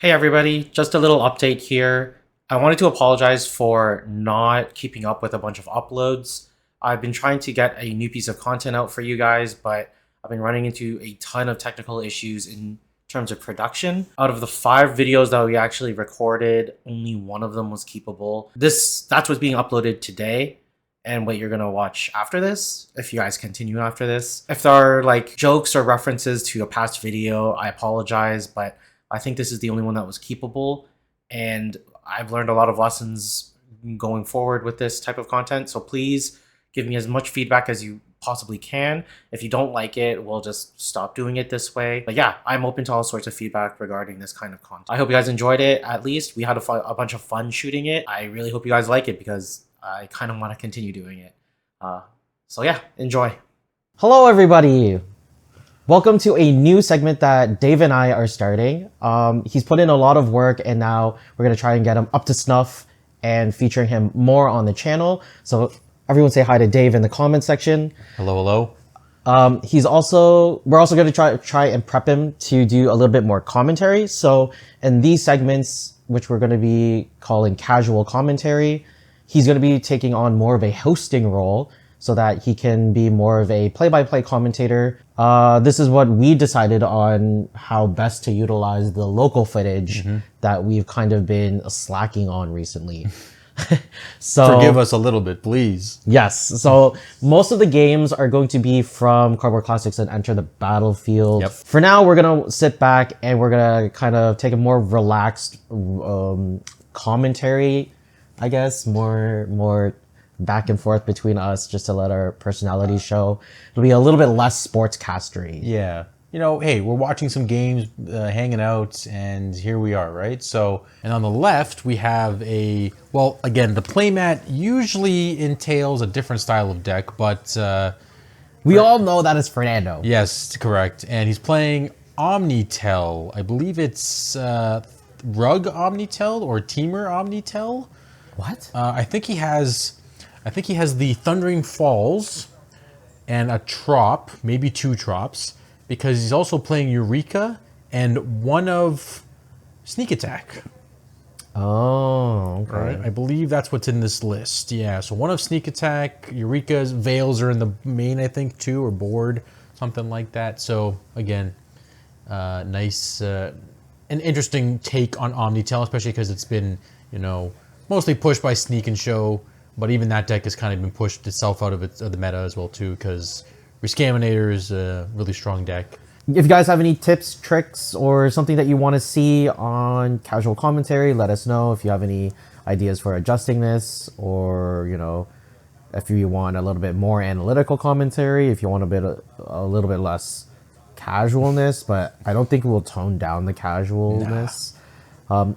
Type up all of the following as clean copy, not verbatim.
Hey everybody, just a little update here. I wanted to apologize for not keeping up with a bunch of uploads. I've been trying to get a new piece of content out for you guys, but I've been running into a ton of technical issues in terms of production. Out of the 5 videos that we actually recorded, only one of them was keepable. That's what's being uploaded today and what you're gonna watch after this, if you guys continue after this. If there are like jokes or references to a past video, I apologize, but I think this is the only one that was keepable, and I've learned a lot of lessons going forward with this type of content. So please give me as much feedback as you possibly can. If you don't like it, we'll just stop doing it this way. But yeah, I'm open to all sorts of feedback regarding this kind of content. I hope you guys enjoyed it. At least we had a bunch of fun shooting it. I really hope you guys like it because I kind of want to continue doing it. So yeah, enjoy. Hello, everybody. Welcome to a new segment that Dave and I are starting. He's put in a lot of work, and now we're going to try and get him up to snuff and featuring him more on the channel. So everyone say hi to Dave in the comment section. Hello, hello. We're also going to try and prep him to do a little bit more commentary. So in these segments, which we're going to be calling casual commentary, he's going to be taking on more of a hosting role so that he can be more of a play-by-play commentator. This is what we decided on how best to utilize the local footage that we've kind of been slacking on recently. So forgive us a little bit, please. Yes. So most of the games are going to be from Cardboard Classics and Enter the Battlefield. Yep. For now, we're going to sit back and we're going to kind of take a more relaxed commentary, I guess, more back and forth between us just to let our personalities show. It'll be a little bit less sportscastery. Yeah. You know, hey, we're watching some games, hanging out, and here we are, right? So, and on the left, we have well, again, the playmat usually entails a different style of deck, but... we all know that is Fernando. Yes, correct. And he's playing Omnitel. I believe it's Rug Omnitel or Teamer Omnitel. What? I think he has the Thundering Falls and a Trop, maybe 2 Trops, because he's also playing Eureka and one of Sneak Attack. Oh, okay. Right? I believe that's what's in this list. Yeah, so one of Sneak Attack, Eureka's Veils are in the main, I think, too, or board, something like that. So, again, nice, an interesting take on Omnitel, especially because it's been, you know, mostly pushed by Sneak and Show. But even that deck has kind of been pushed itself out of the meta as well too, because Rescaminator is a really strong deck. If you guys have any tips, tricks, or something that you want to see on casual commentary, let us know. If you have any ideas for adjusting this, or you know, if you want a little bit more analytical commentary, if you want a little bit less casualness, but I don't think we'll tone down the casualness. Nah.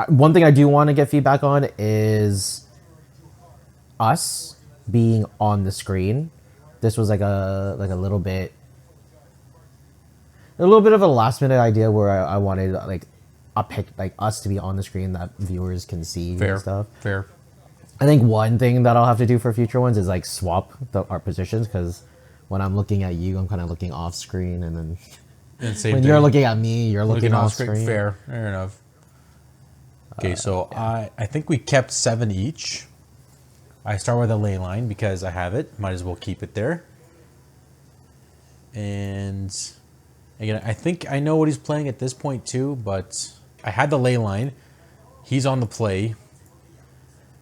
One thing I do want to get feedback on is us being on the screen. This was like a little bit of a last minute idea where I wanted like a pick, like us to be on the screen that viewers can see. Fair, and stuff. Fair. I think one thing that I'll have to do for future ones is like swap our positions, because when I'm looking at you, I'm kind of looking off screen, and then when you're looking at me, you're looking off screen. Fair enough. Okay, so yeah. I think we kept 7 each. I start with a ley line because I have it. Might as well keep it there. And again, I think I know what he's playing at this point too, but I had the ley line. He's on the play.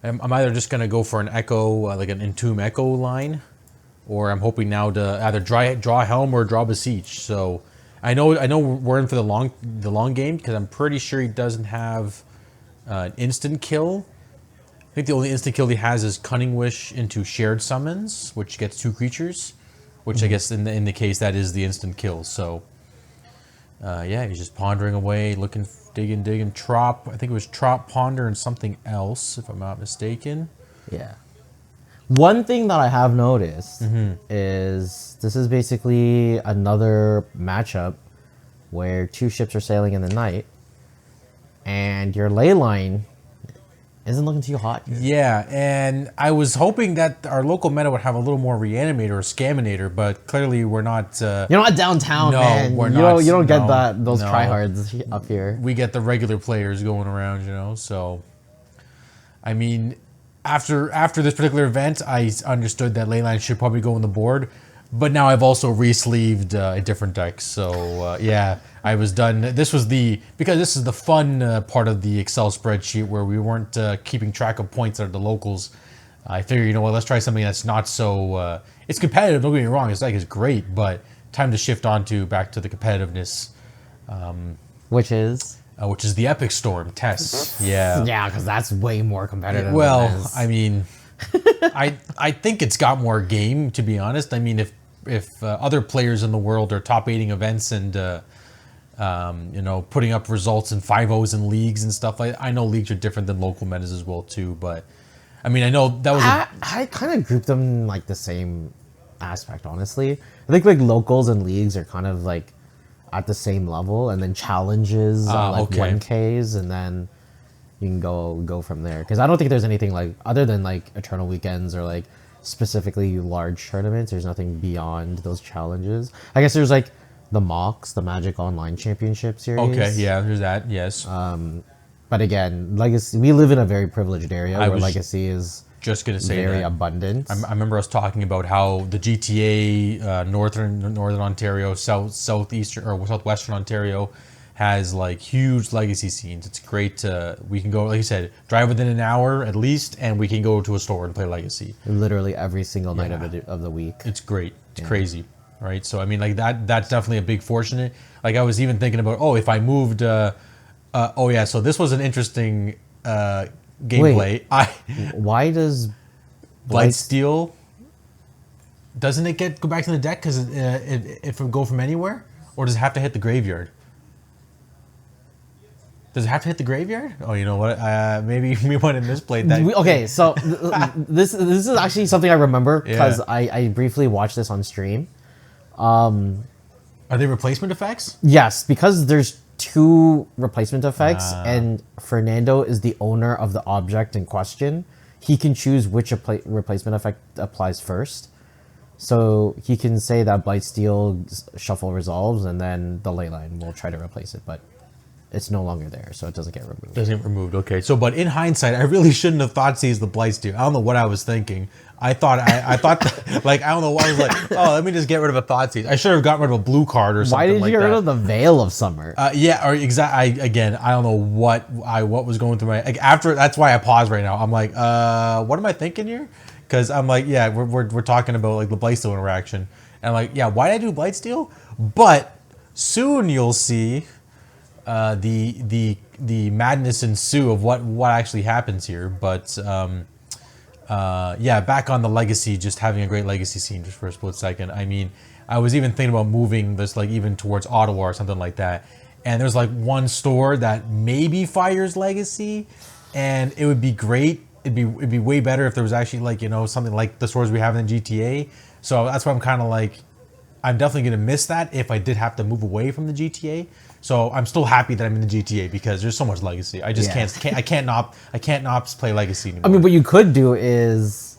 I'm either just going to go for an Echo, like an Entomb Echo line, or I'm hoping now to either draw Helm or draw Beseech. So I know we're in for the long game, because I'm pretty sure he doesn't have an instant kill. I think the only instant kill he has is Cunning Wish into Shared Summons, which gets 2 creatures, which I guess in the case that is the instant kill. So, yeah, he's just pondering away, looking, digging. Trop, I think it was Trop, Ponder, and something else, if I'm not mistaken. Yeah. One thing that I have noticed is this is basically another matchup where 2 ships are sailing in the night, and your ley line isn't looking too hot here. Yeah, and I was hoping that our local meta would have a little more Reanimator or Scaminator, but clearly we're not. You're not downtown, No, man. we're you not. Don't, you don't get No, that those no. tryhards up here. We get the regular players going around, so I mean, after this particular event, I understood that Leyline should probably go on the board, but now I've also re-sleeved a different deck. So yeah, I was done. This is the fun part of the Excel spreadsheet where we weren't keeping track of points at the locals. I figured, you know what, let's try something that's not so. It's competitive. Don't get me wrong. This deck is great, but time to shift back to the competitiveness. Which is the Epic Storm test. Yeah. Yeah, because that's way more competitive. Well, than this. I mean, I think it's got more game, to be honest. I mean, if other players in the world are top 8ing events and putting up results in 5-0s in leagues and stuff like that. I know leagues are different than local metas as well too, but I mean, I know that was I kind of group them in like the same aspect, honestly. I think like locals and leagues are kind of like at the same level, and then challenges are like okay. 1Ks, and then you can go from there. Because I don't think there's anything like other than like Eternal Weekends or like specifically large tournaments. There's nothing beyond those challenges. I guess there's like the MOCs, the Magic Online Championship Series. okay. Yeah, there's that. Yes. But again, Legacy. We live in a very privileged area where Legacy is just gonna say very that. abundant. I remember us talking about how the GTA, northern Ontario, southeastern or southwestern Ontario, has like huge legacy scenes. It's great. We can go, like you said, drive within an hour at least, and we can go to a store and play Legacy. Literally every single night of the week. It's great. It's crazy, right? So I mean, like that's definitely a big fortunate. Like I was even thinking about, if I moved. So this was an interesting gameplay. Wait, why does Blightsteel, doesn't it go back to the deck because if it go from anywhere, or does it have to hit the graveyard? Does it have to hit the graveyard? Oh, you know what? Maybe we might have misplayed that. Okay, so this is actually something I remember because I briefly watched this on stream. Are they replacement effects? Yes, because there's 2 replacement effects, and Fernando is the owner of the object in question. He can choose which replacement effect applies first. So he can say that Blightsteel shuffle resolves, and then the Leyline will try to replace it, but it's no longer there, so it doesn't get removed. Doesn't get removed. Okay. So, but in hindsight, I really shouldn't have thought seized the Blightsteel. I don't know what I was thinking. I thought like I don't know why I was like, let me just get rid of a Thoughtseize. I should have gotten rid of a blue card or something. Why did like you get that. rid of the Veil of Summer? Yeah, or exactly. Again, I don't know what was going through my after. That's why I paused right now. I'm like, what am I thinking here? Because I'm like, yeah, we're talking about like the Blightsteel interaction, and I'm like, yeah, why did I do Blightsteel? But soon you'll see the madness ensue of what actually happens here. But back on the legacy, just having a great legacy scene just for a split second. I mean, I was even thinking about moving this like even towards Ottawa or something like that. And there's like one store that maybe fires legacy, and it would be great. It'd be way better if there was actually like, something like the stores we have in GTA. So that's why I'm kind of like, I'm definitely gonna miss that if I did have to move away from the GTA. So I'm still happy that I'm in the GTA because there's so much legacy. I just can't not play legacy anymore. I mean, what you could do is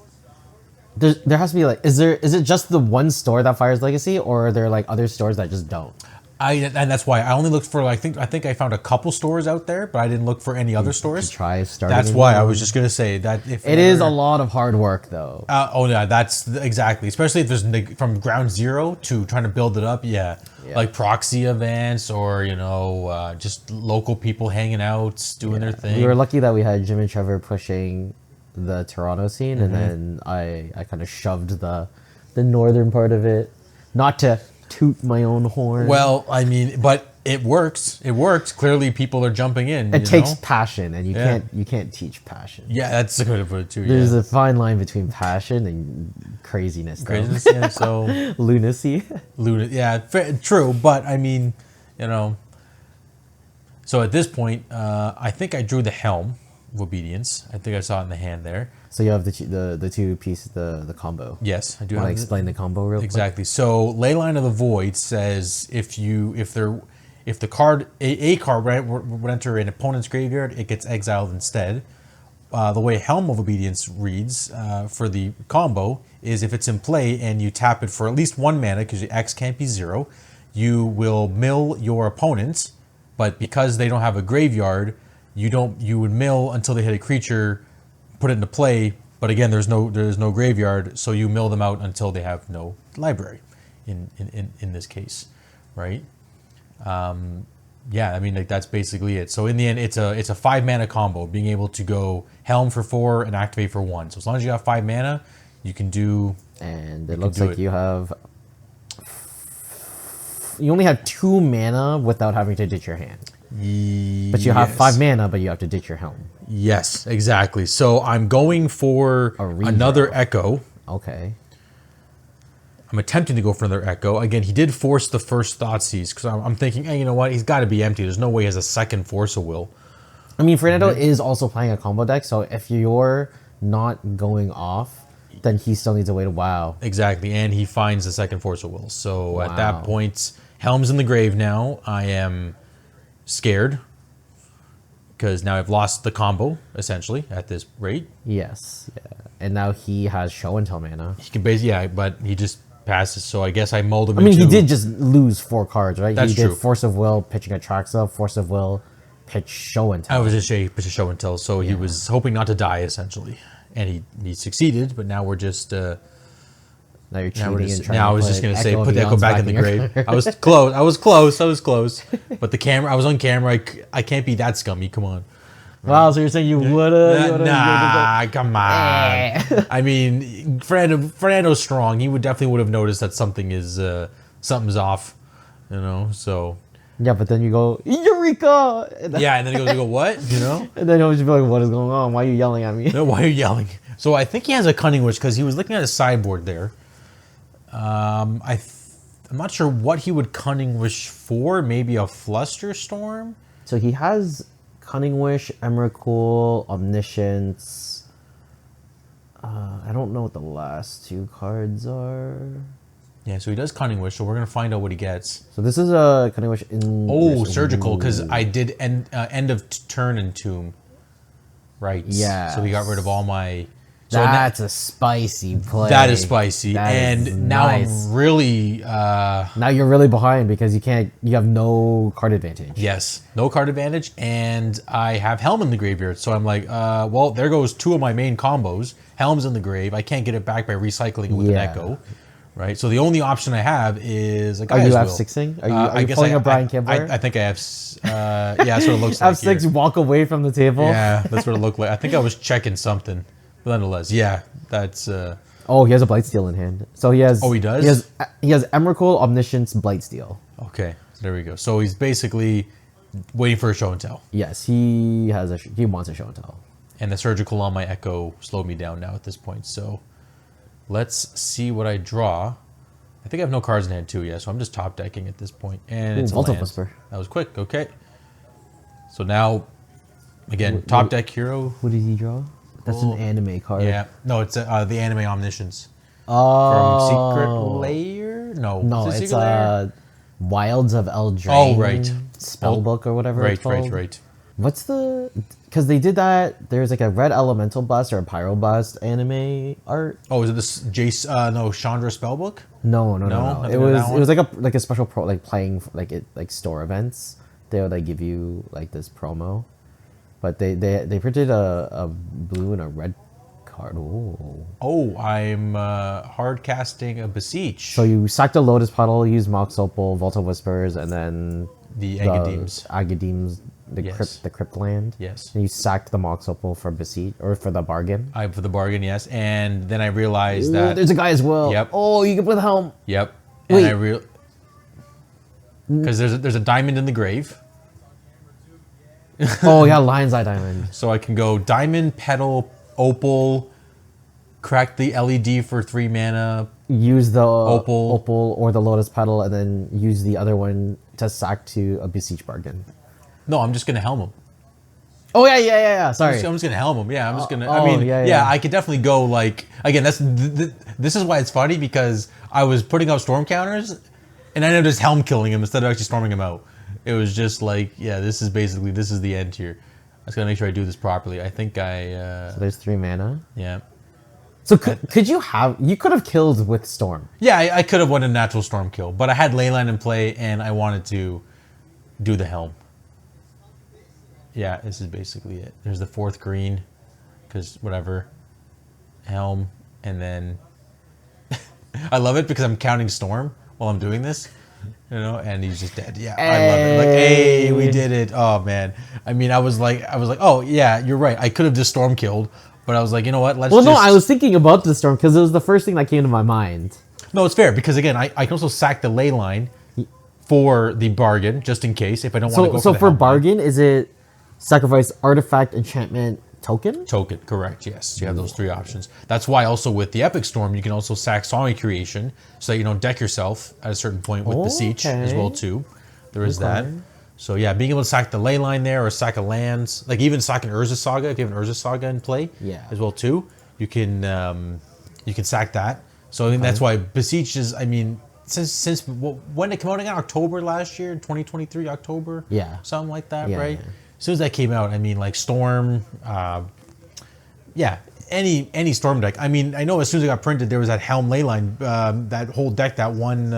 there has to be like, is it just the one store that fires legacy, or are there like other stores that just don't? And that's why I only looked for I think I found a couple stores out there, but I didn't look for any other stores. Try starting. That's why I was just gonna say that if it is a lot of hard work though. That's exactly, especially if there's from ground zero to trying to build it up. Yeah. Like proxy events or just local people hanging out doing their thing. We were lucky that we had Jim and Trevor pushing the Toronto scene, and then I kind of shoved the northern part of it, not to toot my own horn. Well, I mean, but it works. It works. Clearly, people are jumping in. It takes passion, and you can't teach passion. Yeah, that's a good way to put it too. There's a fine line between passion and craziness. Craziness, yeah. So lunacy. Yeah, true. But I mean, So at this point, I think I drew the Helm of Obedience. I think I saw it in the hand there. So you have the 2 pieces, the combo. Yes, I do. Want to explain the combo real quick? Exactly. So Leyline of the Void says if the card a card would enter an opponent's graveyard, it gets exiled instead. the way Helm of Obedience reads for the combo is if it's in play and you tap it for at least 1 mana, because your X can't be 0, you will mill your opponent, but because they don't have a graveyard, you would mill until they hit a creature, put it into play, but again, there's no graveyard, so you mill them out until they have no library in this case, right? Yeah, I mean, like, that's basically it. So in the end, it's a 5 mana combo, being able to go Helm for 4 and activate for 1. So as long as you have 5 mana, you can do. And it looks like you only have 2 mana without having to ditch your hand. But you have 5 mana, but you have to ditch your Helm. Yes, exactly. So I'm going for another Echo. Okay. I'm attempting to go for another Echo. Again, he did force the first Thoughtseize, because I'm thinking, hey, you know what? He's got to be empty. There's no way he has a second Force of Will. I mean, Fernando is also playing a combo deck, so if you're not going off, then he still needs a way to wow. Exactly, and he finds the second Force of Will. So at that point, Helm's in the grave now. I am scared, because now I've lost the combo, essentially, at this rate. Yes, yeah. And now he has Show and Tell mana. He can basically, yeah, but he just passes, so I guess I mold him I mean, he did just lose 4 cards, right? That's he did true. Force of Will, pitching Atraxa, Force of Will, pitch Show and Tell. I was just a Show and Tell, so he was hoping not to die, essentially. And he succeeded, but now we're just... now you're cheating and trying now I was just going to say, put the Echo back in the grave. I was close. But the camera, I was on camera. I can't be that scummy, come on. Wow, so you're saying you would've... Nah, come on. I mean, Fernando's strong. He definitely would have noticed that something's off, you know, so... Yeah, but then you go, Eureka! And then he goes, you go, what? You know? And then he'll just be like, what is going on? Why are you yelling at me? No, why are you yelling? So I think he has a Cunning Wish, because he was looking at his sideboard there. I'm not sure what he would Cunning Wish for. Maybe a Flusterstorm? So he has Cunning Wish, Emrakul, Omniscience. I don't know what the last 2 cards are. Yeah, so he does Cunning Wish, so we're going to find out what he gets. So this is a Cunning Wish in... Oh, Surgical, because I did end of turn Entomb. Right. Yeah. So he got rid of all my... So that's a spicy play. That is spicy. And now nice. I'm really... now you're really behind because you have no card advantage. Yes, no card advantage, and I have Helm in the graveyard. So I'm like, well, there goes 2 of my main combos. Helm's in the grave. I can't get it back by recycling it with an Echo. Right, so the only option I have is a Gaia's Will. Are you F6ing? Are you pulling a Brian Kibler? I think I have. Yeah, that's what it looks like. F6, here. Walk away from the table. Yeah, that's what it looked like. I think I was checking something, but nonetheless, yeah, that's. Oh, he has a Blightsteel in hand. So he has. Oh, he does. He has Emrakul, Omniscience, Blightsteel. Okay, so there we go. So he's basically waiting for a Show and Tell. Yes, he wants a Show and Tell. And the Surgical on my Echo slowed me down now at this point. So. Let's see what I draw. I think I have no cards in hand too, yeah, so I'm just top decking at this point. And it's a land. Whisper. That was quick, okay. So now, again, top deck hero. What did he draw? That's an anime card. Yeah, no, it's the Anime Omniscience. Oh. From Secret Lair? No, it's Lair? Wilds of Eldraine. Oh, right. Spellbook or whatever it's called. Right. What's the... Because they did that... There's like a Red Elemental Blast or a Pyroblast anime art. Oh, is it this Chandra Spellbook? No. Nothing It on that one? was like a special pro, like playing like store events. They would like give you like this promo, but they printed a blue and a red card. Ooh. Oh, I'm hard casting a Beseech. So you sack the Lotus Puddle, use Mox Opal, Volta Whispers, and then the Agadeems. Agadeems, Yes. the Crypt Land. Yes. And you sacked the Mox Opal for Beseech or for the bargain. For the bargain, yes. And then I realized that there's a guy as well. Yep. Oh, you can play the Helm. Yep. And Wait. Because there's a diamond in the grave. Oh yeah, Lion's Eye Diamond. So I can go diamond, petal, opal, crack the LED for 3 mana. Use the Opal or the Lotus Petal, and then use the other one to sack to a Beseech bargain. No, I'm just gonna helm him. Oh yeah. Sorry. I'm just gonna helm him. Yeah, I'm just gonna. oh, I mean, yeah. I could definitely go like again. This is why it's funny because I was putting up storm counters, and I ended up just helm killing him instead of actually storming him out. It was just like, yeah, this is the end here. just gotta make sure I do this properly. I think So there's 3 mana. yeah. So could you have... You could have killed with Storm. Yeah, I could have won a natural storm kill, but I had Leyline in play, and I wanted to do the Helm. Yeah, this is basically it. There's the 4th green, because whatever. Helm, and then... I love it because I'm counting Storm while I'm doing this. You know, and he's just dead. Yeah, I love it. Like, hey, we did it. Oh, man. I mean, I was like, oh, yeah, you're right. I could have just storm killed, but I was like, you know what? Let's Well, no, I was thinking about the Storm because it was the first thing that came to my mind. No, it's fair because, again, I can also sack the ley line for the bargain, just in case, if I don't want to go So the for helm. bargain, is it sacrifice artifact, enchantment, token? Token, correct, yes. You have those 3 options. That's why also with the Epic Storm, you can also sack Sonic Creation so that you don't deck yourself at a certain point with Beseech as well, too. There is that. So yeah, being able to sack the ley line there or sack a lands, like even sack an Urza Saga, if you have an Urza Saga in play as well, too, you can sack that. So I think that's why Beseech is, I mean, since when it came out again? October last year, 2023, October? Yeah. Something like that, Yeah, right? yeah. As soon as that came out, I mean, like Storm, yeah, any Storm deck. I mean, I know as soon as it got printed, there was that Helm Leyline, that whole deck that won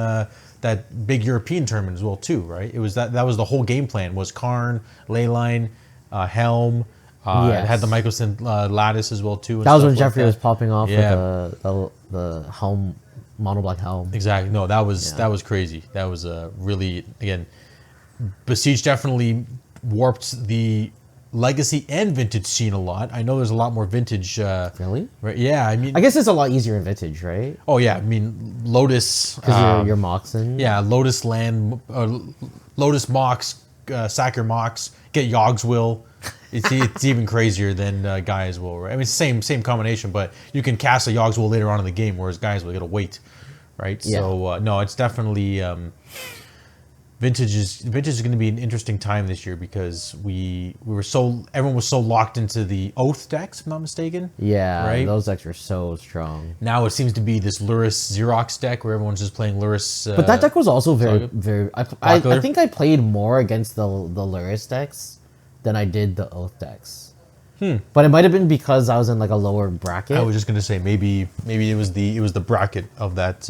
that big European tournament as well too, right? It was that was the whole game plan was Karn, Leyline, Helm. It had the Mycosynth Lattice as well too. And That was stuff when like Jeffrey that. was popping off Yeah. with the helm, mono black helm. Exactly. No, that was crazy. That was really, again, Besiege definitely warped the legacy and vintage scene a lot. I know there's a lot more vintage. Really? Right? Yeah. I mean, I guess it's a lot easier in vintage, right? oh yeah. I mean, Lotus. Because you're Moxen. Yeah, Lotus land, Lotus Mox, sack your Mox, get Yogg's Will. It's even crazier than Gaia's Will, right? I mean, same combination, but you can cast a Yogg's Will later on in the game, whereas Gaia's Will, you gotta wait, right? Yeah. So no, it's definitely vintage is going to be an interesting time this year because everyone was so locked into the Oath decks, if I'm not mistaken. Yeah, right. those decks are so strong. Now it seems to be this Luris Xerox deck where everyone's just playing Luris. But that deck was also very, Saga? very. I Popular? think I played more against the Luris decks than I did the Oath decks. But it might have been because I was in like a lower bracket. I was just gonna say maybe it was the bracket of that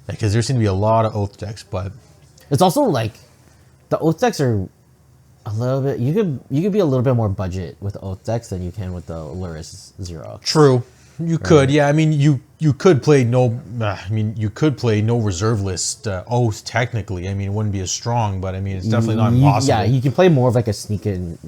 because there seem to be a lot of Oath decks, but It's also like the Oath decks are a little bit. You could be a little bit more budget with Oath decks than you can with the Luris Xerox. true. You could, yeah. I mean, you could play no. I mean, you could play no reserve list Oath technically. I mean, it wouldn't be as strong, but I mean, it's definitely not impossible. Yeah, you can play more of like a sneak and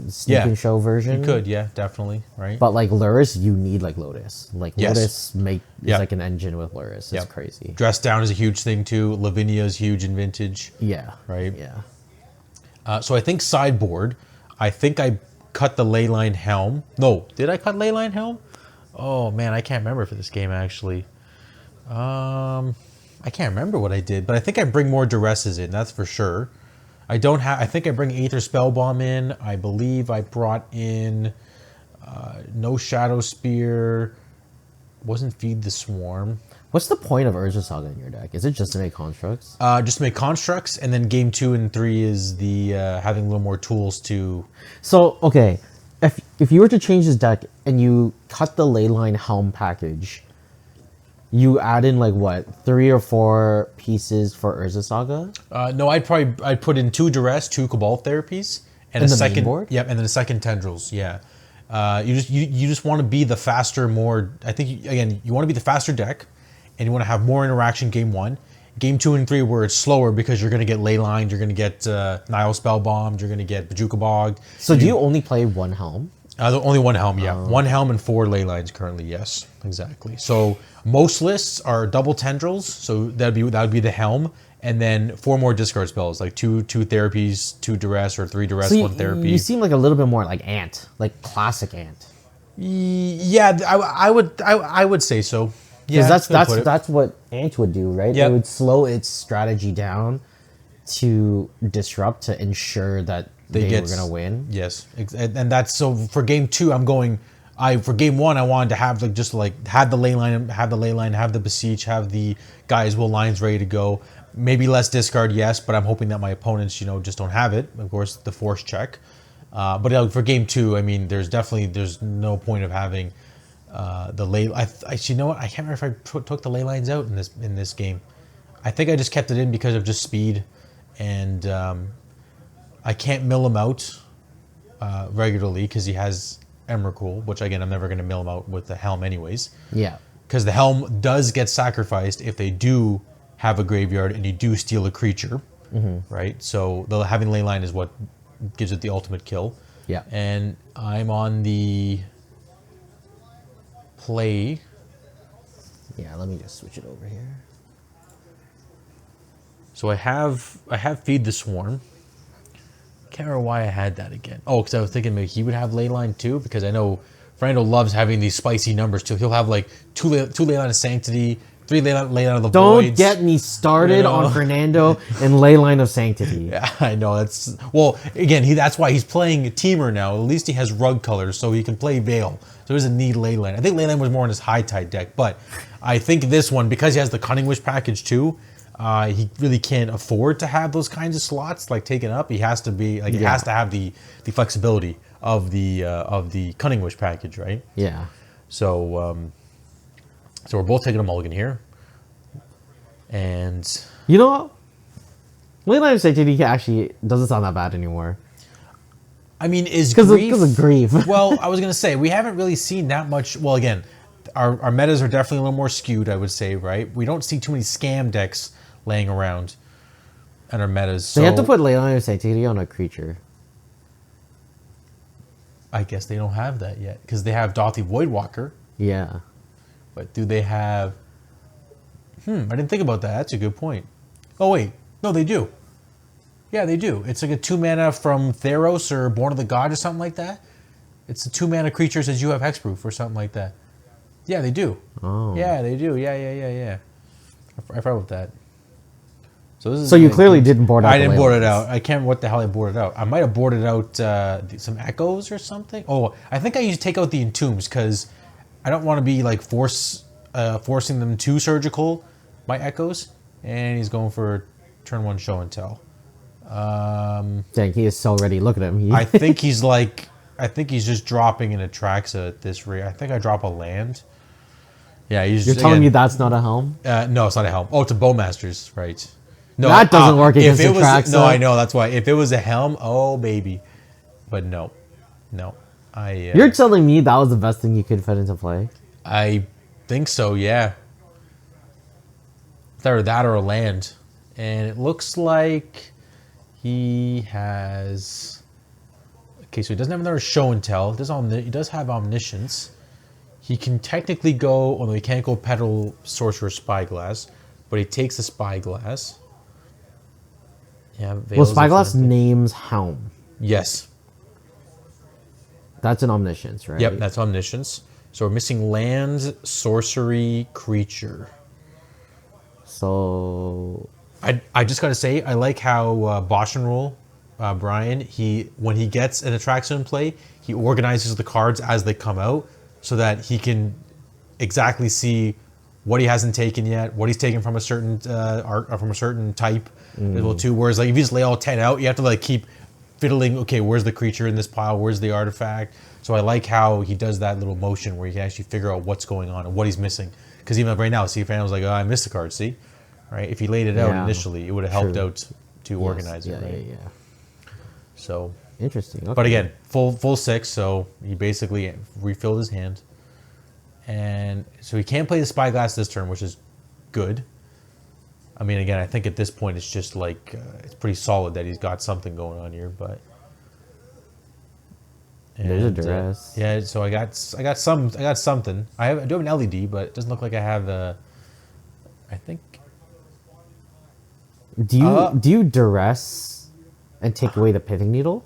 show version. You could, yeah, definitely, right? But like Luris, you need like Lotus. Like Yes. Lotus is Yeah. like an engine with Luris. It's Yep. crazy. Dress down is a huge thing too. Lavinia is huge in vintage. Yeah. Right. Yeah. So I think sideboard. I think I cut the Leyline Helm. No, did I cut Leyline Helm? Oh man, I can't remember for this game actually. I can't remember what I did, but I think I bring more duresses in. That's for sure. I don't have. I think I bring Aether Spellbomb in. I believe I brought in no Shadow Spear. Wasn't Feed the Swarm. What's the point of Urza Saga in your deck? Is it just to make constructs? Just to make constructs, and then game 2 and 3 is the having a little more tools to. So okay, if you were to change this deck and you cut the Leyline Helm package, you add in like what 3 or 4 pieces for Urza Saga? No, I'd put in 2 duress, 2 Cabal therapies, and In a the main second board? Yep, and then a second tendrils. Yeah, you just want to be the faster, more. I think you want to be the faster deck, and you want to have more interaction game 1. Game 2 and 3 where it's slower because you're going to get ley lined, you're going to get Nile Spellbombed, you're going to get Bajuka Bogged. So do you only play one Helm? Only one helm, yeah. One helm and 4 ley lines currently, yes, exactly. So most lists are double tendrils, so that would be the helm, and then 4 more discard spells, like 2 therapies, 2 duress, or 3 duress, So 1 therapy. you seem like a little bit more like Ant, like classic Ant. Yeah, I would say so. Yeah, Because that's a good way to put it. that's what Ant would do, right? Yep. It would slow its strategy down to disrupt to ensure that they were gonna win. Yes, and that's so for game 2. For game 1 I wanted to have have the ley line, have the Beseech, have the Gaia's Will lines ready to go. Maybe less discard, yes, but I'm hoping that my opponents just don't have it. Of course, the force check. But for game 2, I mean, there's no point of having the ley. You know what? I can't remember if I took the ley lines out in this game. I think I just kept it in because of just speed, and I can't mill him out regularly because he has Emrakul, which again I'm never going to mill him out with the helm anyways. Yeah. Because the helm does get sacrificed if they do have a graveyard and you do steal a creature, right? So having leyline is what gives it the ultimate kill. Yeah. And I'm on the play. Yeah, let me just switch it over here. So I have Feed the Swarm. Can't remember why I had that again. Oh, because I was thinking maybe he would have leyline too, because I know Fernando loves having these spicy numbers too. He'll have like two leyline of Sanctity, 3 leyline of the Don't Voids. get me started on Fernando and Leyline of Sanctity. Yeah, I know. That's why he's playing a Teamer now. At least he has rug colors, so he can play Veil. So he doesn't need Leyline. I think Leyline was more in his high tide deck, but I think this one, because he has the Cunning Wish package too, he really can't afford to have those kinds of slots like taken up. He has to be like he has to have the flexibility of the Cunning Wish package, right? Yeah. So so we're both taking a mulligan here, and You know what? Leyline of Sanctity actually doesn't sound that bad anymore. I mean, Because of grief. Well, I was gonna say we haven't really seen that much. Well, again, our metas are definitely a little more skewed, I would say, right? We don't see too many scam decks laying around in our metas. So They have to put Leyline of Sanctity on a creature. I guess they don't have that yet because they have Dothy Voidwalker. Yeah. But do they have? I didn't think about that. That's a good point. Oh wait, no, they do. Yeah, they do. It's like a 2 mana from Theros or Born of the God or something like that. It's a 2 mana creature says you have hexproof or something like that. Yeah, they do. Oh. Yeah, they do. Yeah. I forgot about that. So this is. So you clearly didn't board out. I didn't board it Leylines. out. I can't remember what the hell I boarded out. I might have boarded out some echoes or something. Oh, I think I used to take out the entombs because I don't want to be like forcing them to surgical my echoes. And he's going for turn 1 show and tell. Dang, he is so ready. Look at him. I think he's just dropping an Atraxa at this rate. I think I drop a land. Yeah, You're telling me that's not a helm? No, it's not a helm. Oh, it's a Bowmasters, right? No, That doesn't work if against it was, Atraxa. No, I know, that's why. If it was a helm, oh baby. But no. You're telling me that was the best thing you could fit into play? I think so, yeah. Either that or a land. And it looks like he has... Okay, so he doesn't have another show and tell. He does have omniscience. He can technically go... Well, no, he can't go Petal Sorcerer Spyglass. But he takes the Spyglass. Yeah, Well, Spyglass names Helm. Yes. That's an omniscience, right? Yep, that's omniscience. So we're missing land, sorcery, creature. So... I just gotta say, I like how Bosch and Roll, Brian, when he gets an attraction in play, he organizes the cards as they come out so that he can exactly see what he hasn't taken yet, what he's taken from a certain art or from a certain type as well too. Whereas like if you just lay all 10 out, you have to like keep fiddling, okay, where's the creature in this pile, where's the artifact? So I like how he does that little motion where you can actually figure out what's going on and what he's missing. Because even right now, see, if was like, oh, I missed a card, see? Right? If he laid it out initially, it would have helped out to organize it, right? Yeah. So Interesting. Okay. but again, full 6, so he basically refilled his hand. And so he can't play the Spyglass this turn, which is good. I mean, again, I think at this point it's just like it's pretty solid that he's got something going on here, but There's a duress. yeah, so I got something. I do have an LED, but it doesn't look like I have the. I think. Do you duress and take away the pithing needle?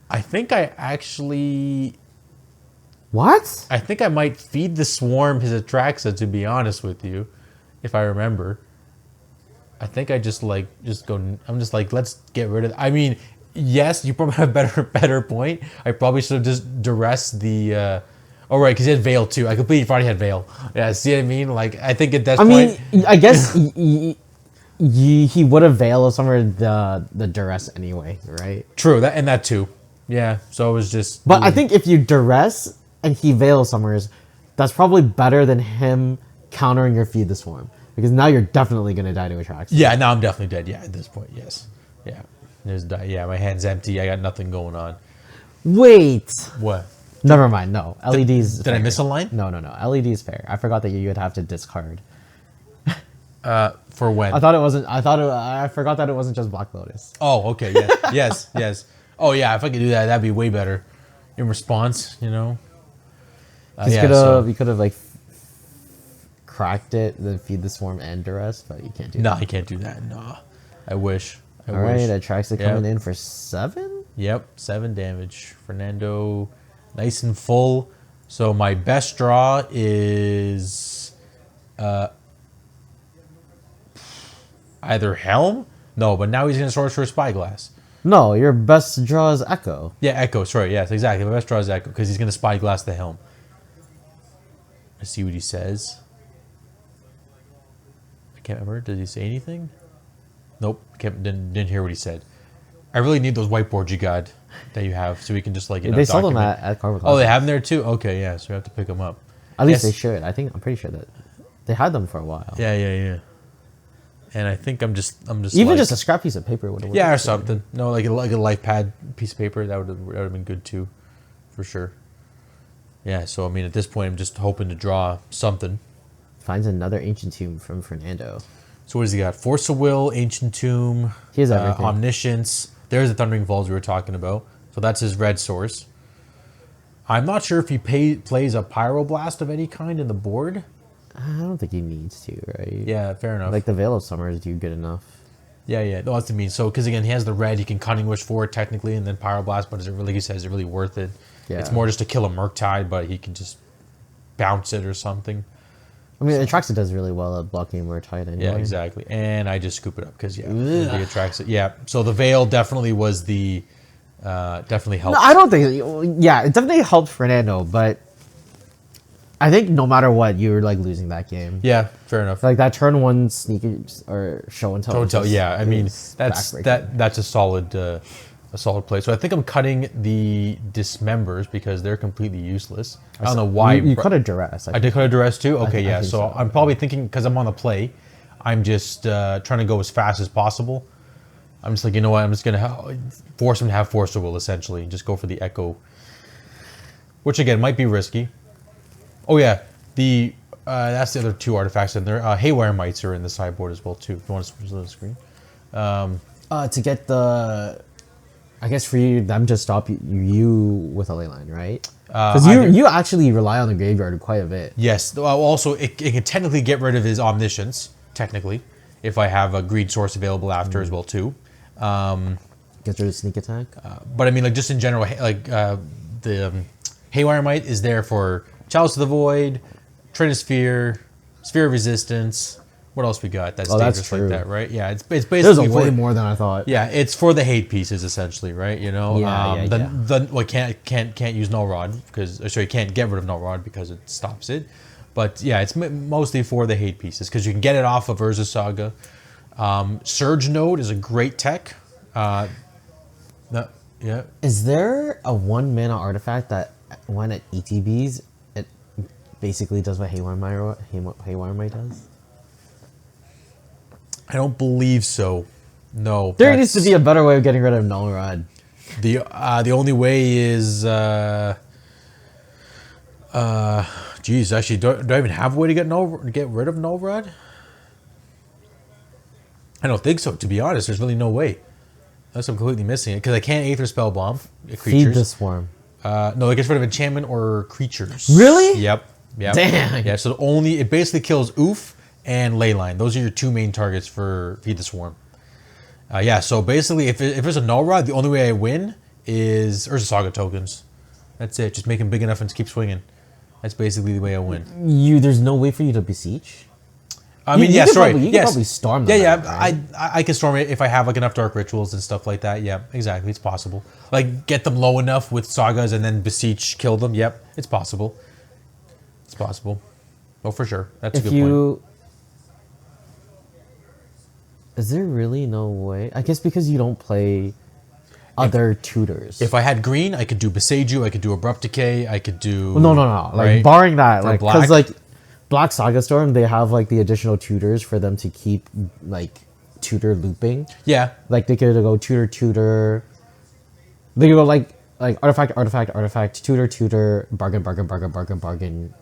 I think I actually. What? I think I might feed the swarm his Atraxa, to be honest with you, if I remember. I think I just go. I'm just like, let's get rid of. I mean, yes, you probably have a better point. I probably should have just duressed the. Oh right, because he had Veil too. I completely forgot he had Veil. Yeah, see what I mean? Like I think at that point. I mean, I guess he would have Veil somewhere the duress anyway, right? True, that too. Yeah, so it was just. But I think if you duress and he Veil Summers, that's probably better than him countering your Feed the Swarm. Because now you're definitely going to die to Atraxa. Yeah, now I'm definitely dead. Yeah, at this point, yes. Yeah, yeah, my hand's empty. I got nothing going on. Wait. What? Never mind. No. LEDs. Did I miss a line? No. LED is fair. I forgot that you would have to discard. For when? I thought it wasn't. I forgot that it wasn't just Black Lotus. Oh, okay. Yes. yes. Oh, yeah. If I could do that, that'd be way better. In response, you know. You could have like cracked it, then Feed the Swarm and duress, but you can't do No, that. I can't do that. No, I wish. All right, Atraxa coming in for 7. Yep, 7 damage. Fernando, nice and full. So my best draw is either Helm. No, but now he's gonna source for a Spyglass. No, your best draw is Echo. Yeah, Echo. Sorry, yes, exactly. My best draw is Echo because he's gonna Spyglass the Helm. Let's see what he says. I can't remember. Did he say anything? Nope. Didn't hear what he said. I really need those whiteboards you got that you have so we can just like They sell them at Cardboard Oh, they Classic. have them there too. Okay, yeah. So we have to pick them up. At least Yes. they should. I'm pretty sure that they had them for a while. Yeah. And I think I'm just Even like, just a scrap piece of paper would have worked. yeah or something. No, like a life pad piece of paper that would have been good too, for sure. Yeah. So I mean, at this point, I'm just hoping to draw something. Finds another Ancient Tomb from Fernando. So what does he got? Force of Will, Ancient Tomb, He has everything. Omniscience. There's the Thundering Falls we were talking about. So that's his red source. I'm not sure if he plays a Pyroblast of any kind in the board. I don't think he needs to, right? Yeah, fair enough. Like the Veil of Summers do good enough. Yeah. No, that's what I mean. So, because again, he has the red, he can Cunning Wish for it technically, and then Pyroblast, but is it really, like he says, is it really worth it? Yeah. It's more just to kill a Murktide, but he can just bounce it or something. I mean, Atraxa does really well at blocking Murktide anyway. Yeah, exactly. And I just scoop it up because, yeah, it attracts it. Yeah, so the Veil definitely was the, definitely helped. No, I don't think. Yeah, it definitely helped Fernando, but I think no matter what, you're like losing that game. Yeah, fair enough. Like that turn 1 sneak or show and tell. Total, yeah. I mean, is that's backbreaking. that's a solid play. So I think I'm cutting the Dismembers because they're completely useless. I don't know why. You cut a duress. I did cut a duress too? Okay, I yeah. think So so. I'm probably thinking, because I'm on the play, I'm just trying to go as fast as possible. I'm just like, you know what? I'm just going to force him to have Force of Will, essentially, and just go for the Echo. Which, again, might be risky. Oh, yeah. That's the other 2 artifacts in there. Haywire Mites are in the sideboard as well, too. If you want to switch to the screen. To get the, I guess for you, them to stop you with a ley line, right? Because you actually rely on the graveyard quite a bit. Yes. Well, also, it can technically get rid of his Omniscience, technically, if I have a Greed Source available after as well, too. Gets rid of sneak attack. But I mean, like, just in general, like, the Haywire Mite is there for Chalice of the Void, Trinisphere, Sphere of Resistance. What else we got that's dangerous true. like that, right? Yeah, it's basically There's a for, way more than I thought. Yeah, it's for the hate pieces essentially, right? You know, Yeah. can't use Null Rod because you can't get rid of Null Rod because it stops it. But yeah, it's mostly for the hate pieces because you can get it off of Urza Saga. Surge Node is a great tech. Yeah. Is there a 1 mana artifact that when it ETBs, it basically does what Haywire Might does? I don't believe so. No. There needs to be a better way of getting rid of Null Rod. The only way is geez, actually, do I even have a way to get rid of Null Rod? I don't think so. To be honest, there's really no way. Unless I'm completely missing it because I can't Aether Spell Bomb creatures. Feed the Swarm. No, it gets rid of enchantment or creatures. Really? Yep. Damn. Yeah. So it basically kills Oof and Leyline. Those are your 2 main targets for Feed the Swarm. Yeah, so basically, if there's a Null Rod, the only way I win is Urza Saga tokens. That's it. Just make him big enough and keep swinging. That's basically the way I win. There's no way for you to beseech? I mean, you yeah, could sorry. probably- you could probably storm them Yeah, out, right? I can storm it if I have like enough Dark Rituals and stuff like that. Yeah, exactly. It's possible. Like, get them low enough with Sagas and then beseech, kill them. Yep, it's possible. It's possible. Oh, for sure. That's a good point. Is there really no way? I guess because you don't play other tutors. If I had green, I could do Beseiju, I could do Abrupt Decay, I could do... No. Like, right? barring that, For like, black? because, like, Black Saga Storm, they have, like, the additional tutors for them to keep, like, tutor looping. Yeah. Like, they could go tutor. They could go, like artifact, tutor, bargain.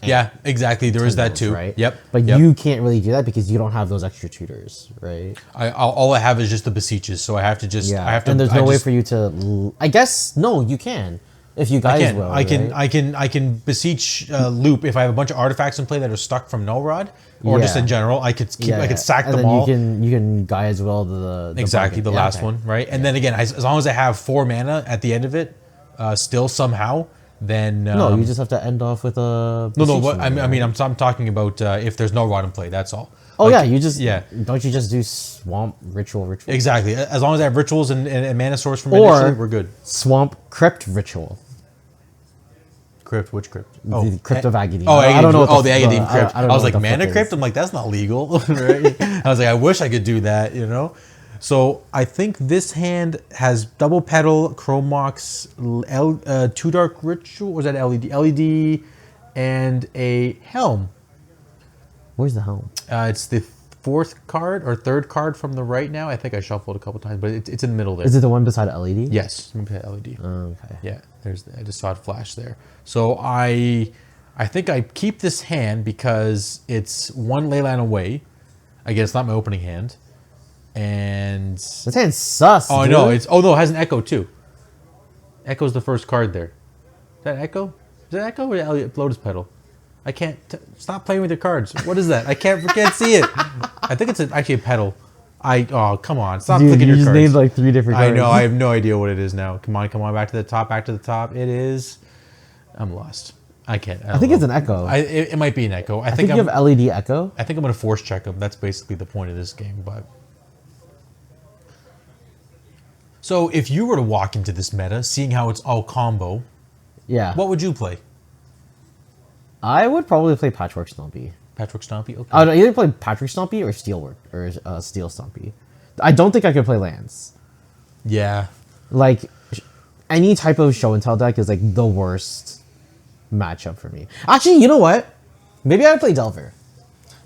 Yeah, exactly. There is that Tendrils, too. right? Yep. But yep. you can't really do that because you don't have those extra tutors, right? All I have is just the beseeches, so I have to just... Yeah, I have to, and there's I no way just- for you to... I guess, no, you can. If you guys will, I right? can beseech loop if I have a bunch of artifacts in play that are stuck from Null Rod, or just Yeah. in general. I could keep. I could sack and them then all. You can guy as well the Exactly, bargain. the Yeah, last okay. one, right? And then again, as long as I have 4 mana at the end of it, still somehow, then No, you just have to end off with a... no. beseech What, I move, mean, right? I'm talking about if there's no rod in play. That's all. Oh Like, yeah, you just... yeah. Don't you just do swamp ritual? Exactly. As long as I have rituals and mana source from Or- initially, we're good. Swamp crypt ritual. Crypt, which crypt? The Crypt of Agadim. Oh, I don't know what the Agadim crypt. I I, don't know was what like, the mana fuck crypt? is. I'm like, that's not legal, right? I was like, I wish I could do that, you know? So I think this hand has double petal, Chromox, two dark ritual, was that LED? LED, and a helm. Where's the helm? It's the 4th card or 3rd card from the right now. I think I shuffled a couple times, but it's in the middle there. Is it the one beside LED? Yes, let me put LED. Okay. Yeah, I just saw it flash there. So I think I keep this hand because it's 1 leyline away. Again, it's not my opening hand. And This hand's sus. oh dude. no, it has an echo too. Echo's the first card there. Is that echo? Is that echo or Lotus Petal? I can't stop playing with your cards. What is that? I can't see it. I think it's actually a petal. Oh come on, stop Dude, clicking you your just cards. named like 3 different I cards. know. I have no idea what it is now. Come on, back to the top. It is. I'm lost. I can't. I think it's an echo. It might be an echo. I think you have LED echo. I think I'm gonna force check them. That's basically the point of this game. But so if you were to walk into this meta, seeing how it's all combo, Yeah. what would you play? I would probably play Patchwork Stompy. Patchwork Stompy. Okay. I would either play Patchwork Stompy or Steelwork or Steel Stompy. I don't think I could play lands. Yeah. Like any type of show and tell deck is like the worst matchup for me. Actually, you know what? Maybe I would play Delver.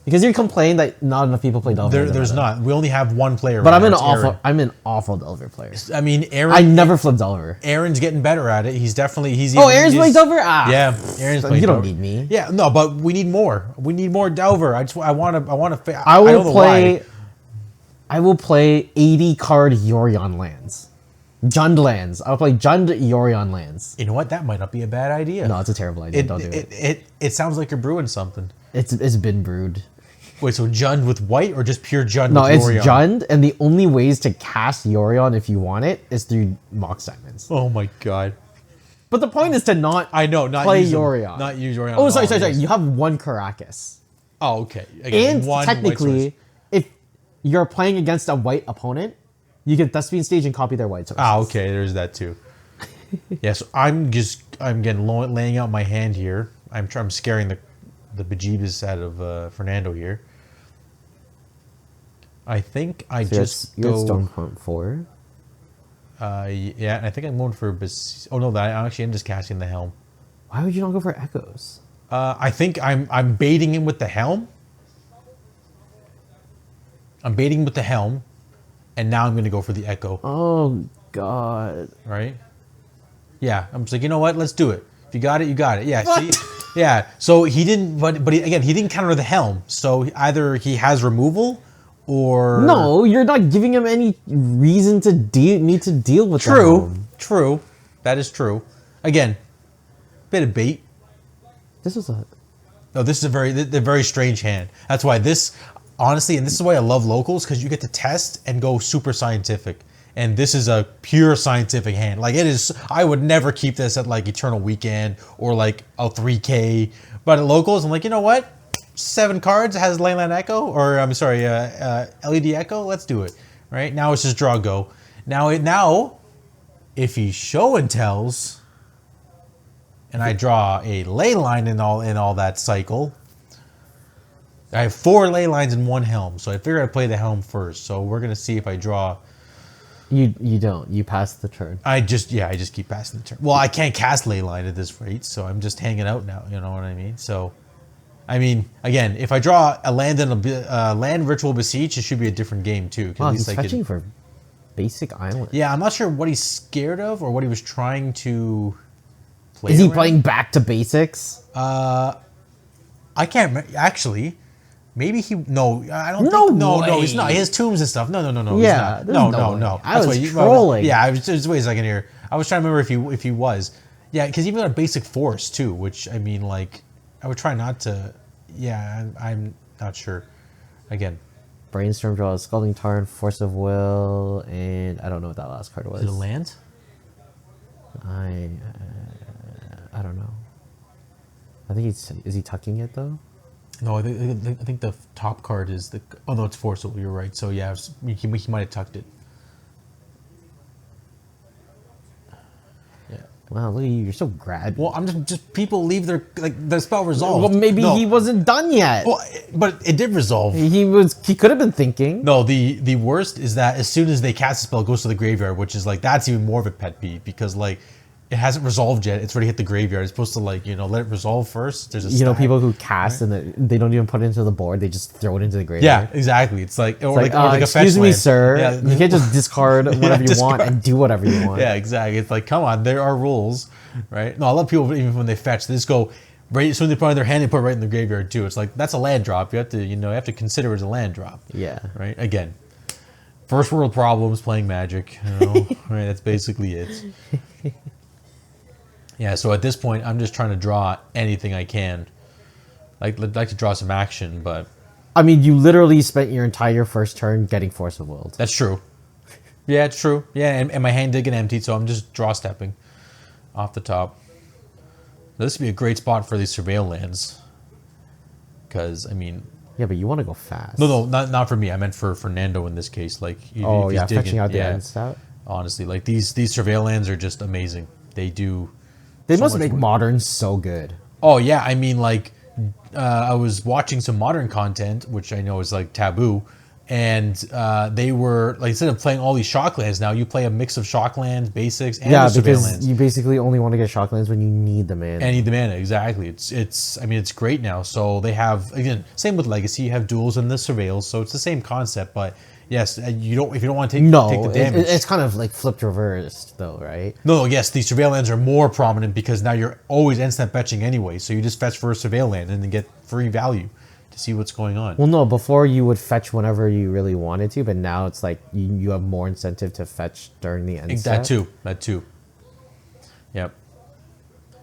Because you complain that not enough people play Delver. in the There's meta. not. We only have one player. But right I'm now, an it's awful Aaron. I'm an awful Delver player. I mean, Aaron. I never flip Delver. Aaron's getting better at it. He's definitely Aaron's playing Delver? Ah. Yeah, Aaron's playing. You don't Delver. need me. Yeah, no, but we need more. We need more Delver. I want to. I don't will know play why. I will play 80 card Yorion lands. Jund lands. I'll play Jund Yorion lands. You know what? That might not be a bad idea. No, it's a terrible idea. Don't do it. It sounds like you're brewing something. It's been brewed. Wait, so Jund with white or just pure Jund No, with it's Yorion? Jund, and the only ways to cast Yorion if you want it is through Mox Diamonds. Oh my god. But the point is to not I know, not play use them. Yorion. Not use Yorion. Oh, at sorry. all, yes. You have 1 Caracas. Oh, okay. Again, And one white technically, source. if you're playing against a white opponent, you can Thespian Stage and copy their white sources. Ah, okay. There's that too. Yeah, so I'm getting laying out my hand here. I'm scaring the bejeebus out of Fernando here. I think I So just you're at go. Stone Point 4. Yeah, and I think I'm going for. Oh no, I actually am just casting the helm. Why would you not go for Echoes? I think I'm baiting him with the helm. I'm baiting him with the helm, and now I'm going to go for the echo. Oh, God. Right? Yeah, I'm just like, you know what? Let's do it. If you got it, you got it. Yeah. See? Yeah. So he didn't, but again, he didn't counter the helm. So either he has removal, or No, you're not giving him any reason to need to deal with the True. helm. True. That is true. Again, bit of bait. This was a... No, this is a very strange hand. That's why this, honestly, and this is why I love locals, because you get to test and go super scientific. And this is a pure scientific hand. Like it is, I would never keep this at like Eternal Weekend or like a 3K. But at locals, I'm like, you know what? 7 cards has Leyland Echo, or I'm sorry, LED Echo. Let's do it. Right now, it's just draw go. Now, if he show and tells, and I draw a ley line in all that cycle, I have 4 ley lines in 1 helm. So I figured I'd play the helm first. So we're gonna see if I draw. You don't. You pass the turn. I just keep passing the turn. Well, I can't cast Leyline at this rate, so I'm just hanging out now. You know what I mean? So, I mean, again, if I draw a land and a land Ritual Beseech, it should be a different game too. Wow, he's fetching for basic island. Yeah, I'm not sure what he's scared of or what he was trying to play. Is he around. playing back to basics? I can't actually. Maybe he no. I don't. No think, no, way. no, he's not. He has tombs and stuff. No. Yeah, he's there's not. no way. No. I was why you- trolling. Yeah, I was just wait a second here. I was trying to remember if he was. Yeah, because even got a basic force too, which I mean, like, I would try not to. Yeah, I'm not sure. Again, Brainstorm draws Scalding Tarn, Force of Will, and I don't know what that last card was. is it a land? I don't know. I think is he tucking it though? No, I think the top card is the. Oh no, it's forcible. You're right. So yeah, he might have tucked it. Yeah. Wow, look at you! You're so grabby. Well, I'm just people leave their the spell resolved. Well, maybe No. he wasn't done yet. Well, but it did resolve. He could have been thinking. No, the worst is that as soon as they cast a spell, it goes to the graveyard, which is like that's even more of a pet peeve because like it hasn't resolved yet. It's already hit the graveyard. It's supposed to like let it resolve first. There's a You know, stack. people who cast and they don't even put it into the board; they just throw it into the Yeah, graveyard. exactly. It's like or It's like, or like a fetch excuse me, land. sir. Yeah. You can't just discard whatever you discard. want and do whatever you want. Yeah, exactly. It's like, come on, there are rules, right? No, I love people even when they fetch, they just go right as soon as they put it in their hand, they put it right in the graveyard too. It's like that's a land drop. You have to, you have to consider it as a land drop. Yeah. Right. Again, first world problems playing Magic. Right. That's basically it. Yeah. So at this point, I'm just trying to draw anything I can. Like to draw some action, but I mean, you literally spent your entire first turn getting Force of Will. that's true. Yeah, it's true. Yeah, and my hand did get emptied, so I'm just draw stepping off the top. This would be a great spot for these surveil lands. Because, I mean... Yeah, but you want to go fast. No, not for me. I meant for Fernando in this case. Like, if he's yeah, digging, fetching out the end stat. Honestly, like, these surveil lands are just amazing. They do... They so must much make work. Modern so good. Oh, yeah. I mean, like, I was watching some Modern content, which I know is, like, taboo. And they were, like, instead of playing all these Shocklands now, you play a mix of Shocklands, basics, and Yeah, the surveil because lands. you basically only want to get Shocklands when you need the mana. And need the mana, exactly. I mean, it's great now. So they have, again, same with Legacy, you have duels and the surveils, so it's the same concept, but yes, if you don't want to take the damage. It's kind of like flipped reversed though, right? No, yes, these surveil lands are more prominent because now you're always instant fetching anyway, so you just fetch for a surveil land and then get free value to see what's going on. Well, no, before you would fetch whenever you really wanted to, but now it's like you have more incentive to fetch during the end step. That too. Yep.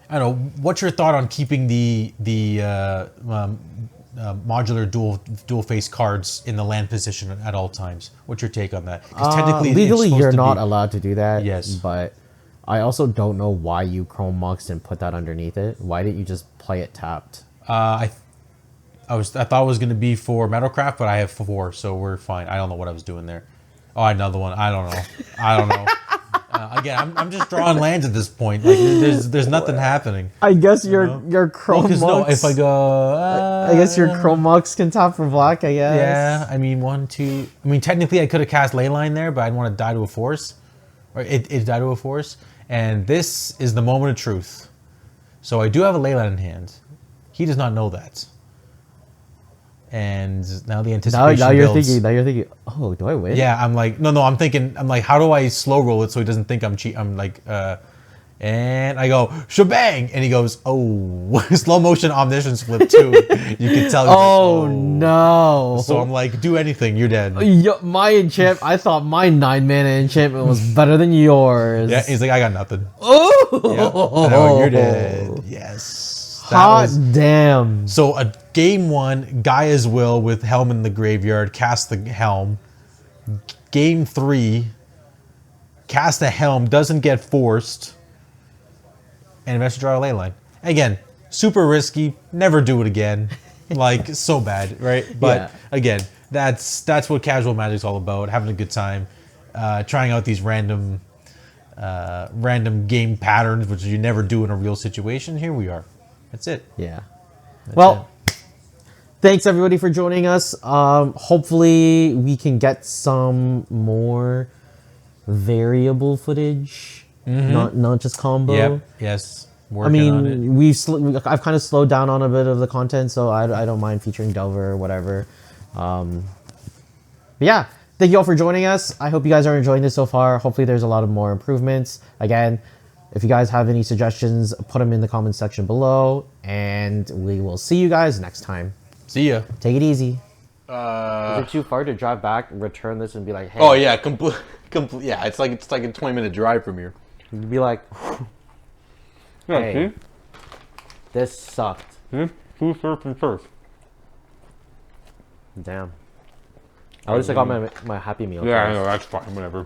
I don't know. What's your thought on keeping the modular dual face cards in the land position at all times? What's your take on that? Because technically, legally, it's supposed you're to not be- allowed to do that. Yes. But I also don't know why you Chrome Moxed and put that underneath it. Why didn't you just play it tapped? I thought it was going to be for Metalcraft, but I have 4, so we're fine. I don't know what I was doing there. Oh, another one. I don't know. Again, I'm just drawing lands at this point. Like there's nothing happening. I guess your Chrome Because no, if I go, I guess your Chrome Mox can tap for black. I guess. yeah. I mean, 1, 2. I mean, technically, I could have cast Leyline there, but I'd want to die to a force, or it died to a force. And this is the moment of truth. So I do have a Leyline in hand. He does not know that. And now the anticipation Now you're builds. thinking. Now you're thinking. Oh, do I win? Yeah, I'm like, no, I'm thinking, how do I slow roll it so he doesn't think I'm cheat? I'm like, and I go, shebang! And he goes, oh, slow motion omniscience flip too. You can tell. He's Oh, like, no. So I'm like, do anything, you're dead. My enchant. I thought my 9 mana enchantment was better than yours. Yeah, he's like, I got nothing. Oh, Yeah. And I go, you're dead. Yes. That Hot was- damn. So a game 1, Gaia's Will with Helm in the graveyard, cast the Helm. Game 3, cast the Helm, doesn't get forced, and eventually draw a Leyline. Again, super risky, never do it again. Like, so bad, right? But Yeah. again, that's what casual Magic's all about, having a good time, trying out these random game patterns, which you never do in a real situation. Here we are. That's it. Yeah. Well, thanks everybody for joining us. Hopefully we can get some more variable footage, not just combo. Yep. Yes. I Working on it. mean, I've kind of slowed down on a bit of the content, so I don't mind featuring Delver or whatever. But yeah, thank you all for joining us. I hope you guys are enjoying this so far. Hopefully there's a lot of more improvements. Again, if you guys have any suggestions, put them in the comments section below, and we will see you guys next time. See ya. Take it easy. Is it too far to drive back, return this, and be like, hey? Oh yeah, complete. Yeah, it's like a 20-minute drive from here. You'd be like, hey, this sucked. Who's surfing first? Damn. At least I got my Happy Meal. Yeah, I first. know, that's fine. Whatever.